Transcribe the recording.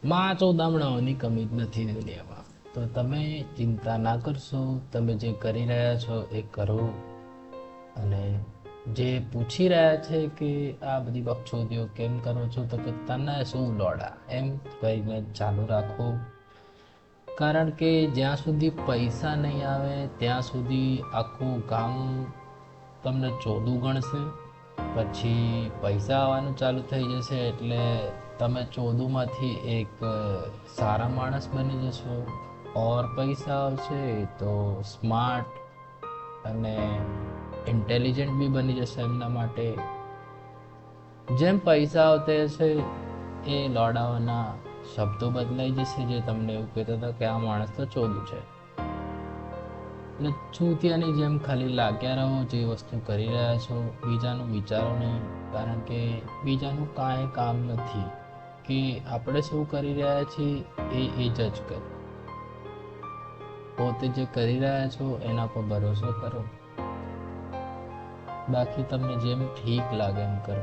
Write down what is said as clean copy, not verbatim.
માં ચોદામણાઓની કમી જ નથી દુનિયામાં. તો તમે ચિંતા ના કરશો, તમે જે કરી રહ્યા છો એ કરો. અને જે પૂછી રહ્યા છે કે આ બધી બકચોદીઓ કેમ કરો છો, તો કે તને શું લોડા, એમ કહીને ચાલુ રાખો. કારણ કે જ્યાં સુધી પૈસા નહીં આવે ત્યાં સુધી આખું ગામ તમને ચોદું ગણશે. પછી પૈસા આવવાનું ચાલુ થઈ જશે એટલે તમે ચોદુમાંથી એક સારા માણસ બની જશો. ઓર પૈસા આવશે તો સ્માર્ટ અને ઇન્ટેલિજન્ટ બી બની જશે એમના માટે. જેમ પૈસા આવતા હશે એ લોડાઓના શબ્દો બદલાઈ જશે, જે તમને એવું કહેતા હતા કે આ માણસ તો ચોદું છે. એટલે ચૂતિયાની જેમ ખાલી લાગ્યા રહો, જે વસ્તુ કરી રહ્યા છો બીજાનું વિચારો નહીં. કારણ કે બીજાનું કાંઈ કામ નથી. કે આપણે શું કરી રહ્યા છીએ એ જજ કરો. પોતે જે કરી રહ્યા છો એના પર ભરોસો કરો. બાકી તમને જેમ ઠીક લાગે એમ કરો.